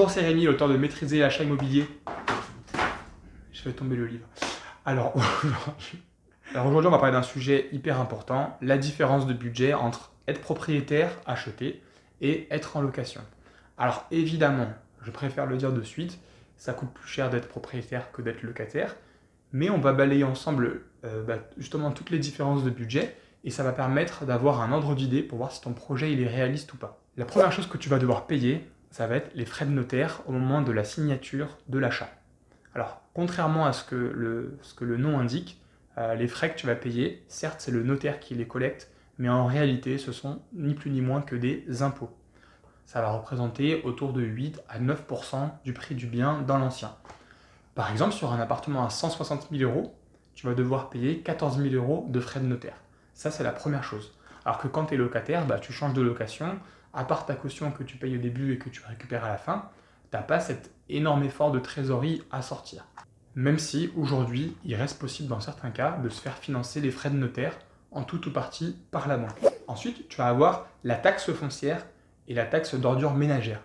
Bonjour, c'est Rémi, l'auteur de Maîtriser l'achat immobilier. Je fais tomber le livre. Alors aujourd'hui, on va parler d'un sujet hyper important, la différence de budget entre être propriétaire, acheter, et être en location. Alors évidemment, je préfère le dire de suite, ça coûte plus cher d'être propriétaire que d'être locataire, mais on va balayer ensemble justement toutes les différences de budget, et ça va permettre d'avoir un ordre d'idée pour voir si ton projet il est réaliste ou pas. La première chose que tu vas devoir payer, ça va être les frais de notaire au moment de la signature de l'achat. Alors, contrairement à ce que le nom indique, les frais que tu vas payer, certes c'est le notaire qui les collecte, mais en réalité ce sont ni plus ni moins que des impôts. Ça va représenter autour de 8 à 9% du prix du bien dans l'ancien. Par exemple, sur un appartement à 160 000 euros, tu vas devoir payer 14 000 euros de frais de notaire. Ça, c'est la première chose. Alors que quand tu es locataire, tu changes de location, à part ta caution que tu payes au début et que tu récupères à la fin, tu n'as pas cet énorme effort de trésorerie à sortir. Même si, aujourd'hui, il reste possible dans certains cas de se faire financer les frais de notaire en tout ou partie par la banque. Ensuite, tu vas avoir la taxe foncière et la taxe d'ordure ménagère,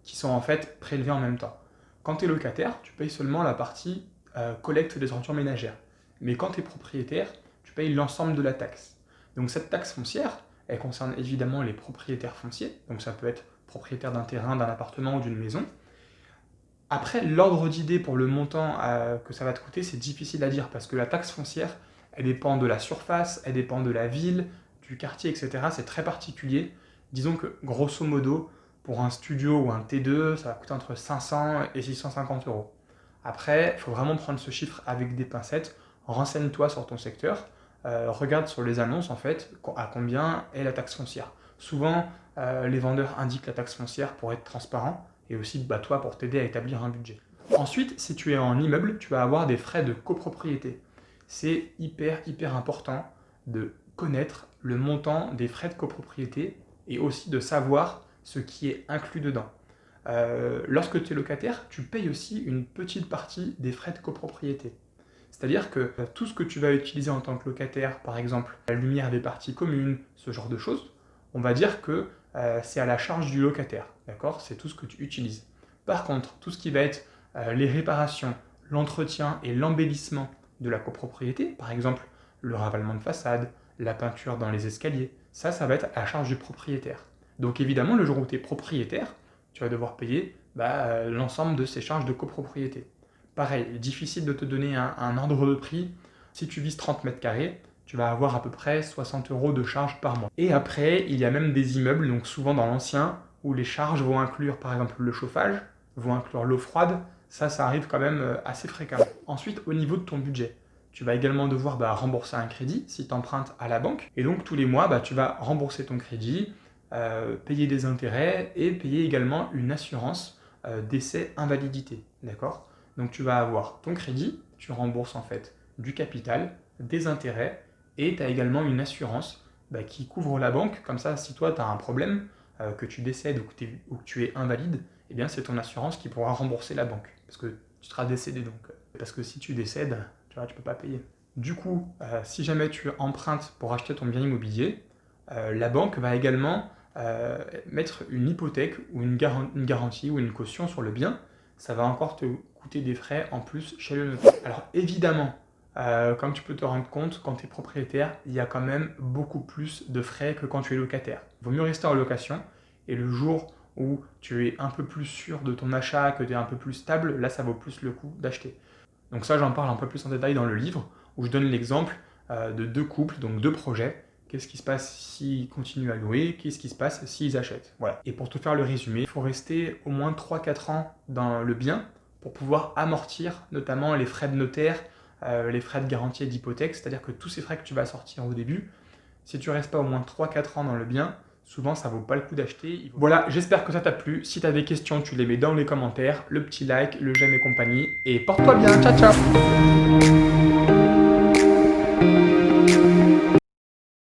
qui sont en fait prélevées en même temps. Quand tu es locataire, tu payes seulement la partie collecte des ordures ménagères. Mais quand tu es propriétaire, tu payes l'ensemble de la taxe. Donc cette taxe foncière, elle concerne évidemment les propriétaires fonciers, donc ça peut être propriétaire d'un terrain, d'un appartement ou d'une maison. Après, l'ordre d'idée pour le montant que ça va te coûter, c'est difficile à dire parce que la taxe foncière, elle dépend de la surface, elle dépend de la ville, du quartier, etc. C'est très particulier. Disons que grosso modo, pour un studio ou un T2, ça va coûter entre 500 et 650 euros. Après, il faut vraiment prendre ce chiffre avec des pincettes. Renseigne-toi sur ton secteur. Regarde sur les annonces en fait à combien est la taxe foncière. Souvent, les vendeurs indiquent la taxe foncière pour être transparent et aussi toi pour t'aider à établir un budget. Ensuite, si tu es en immeuble, tu vas avoir des frais de copropriété. C'est hyper important de connaître le montant des frais de copropriété et aussi de savoir ce qui est inclus dedans. Lorsque tu es locataire, tu payes aussi une petite partie des frais de copropriété. C'est-à-dire que tout ce que tu vas utiliser en tant que locataire, par exemple la lumière des parties communes, ce genre de choses, on va dire que c'est à la charge du locataire, d'accord? C'est tout ce que tu utilises. Par contre, tout ce qui va être les réparations, l'entretien et l'embellissement de la copropriété, par exemple le ravalement de façade, la peinture dans les escaliers, ça va être à la charge du propriétaire. Donc évidemment, le jour où tu es propriétaire, tu vas devoir payer l'ensemble de ces charges de copropriété. Pareil, difficile de te donner un ordre de prix. Si tu vises 30 mètres carrés, tu vas avoir à peu près 60 euros de charges par mois. Et après, il y a même des immeubles, donc souvent dans l'ancien, où les charges vont inclure par exemple le chauffage, vont inclure l'eau froide. Ça arrive quand même assez fréquemment. Ensuite, au niveau de ton budget, tu vas également devoir rembourser un crédit si tu empruntes à la banque. Et donc tous les mois, tu vas rembourser ton crédit, payer des intérêts et payer également une assurance décès invalidité. D'accord ? Donc tu vas avoir ton crédit, tu rembourses en fait du capital, des intérêts et tu as également une assurance qui couvre la banque. Comme ça, si toi tu as un problème, que tu décèdes ou que tu es invalide, eh bien c'est ton assurance qui pourra rembourser la banque. Parce que tu seras décédé donc. Parce que si tu décèdes, tu peux pas payer. Du coup, si jamais tu empruntes pour acheter ton bien immobilier, la banque va également mettre une hypothèque ou une garantie ou une caution sur le bien. Ça va encore te coûter des frais en plus chez le notaire. Alors évidemment, comme tu peux te rendre compte, quand tu es propriétaire, il y a quand même beaucoup plus de frais que quand tu es locataire. Il vaut mieux rester en location et le jour où tu es un peu plus sûr de ton achat, que tu es un peu plus stable, là ça vaut plus le coup d'acheter. Donc ça j'en parle un peu plus en détail dans le livre où je donne l'exemple de deux couples, donc deux projets. Qu'est-ce qui se passe s'ils continuent à louer? Qu'est-ce qui se passe s'ils achètent? Voilà. Et pour te faire le résumé, il faut rester au moins 3-4 ans dans le bien pour pouvoir amortir notamment les frais de notaire, les frais de garantie et d'hypothèque, c'est-à-dire que tous ces frais que tu vas sortir au début, si tu restes pas au moins 3-4 ans dans le bien, souvent ça vaut pas le coup d'acheter. Voilà, j'espère que ça t'a plu. Si tu as des questions, tu les mets dans les commentaires, le petit like, le j'aime et compagnie. Et porte-toi bien, ciao ciao.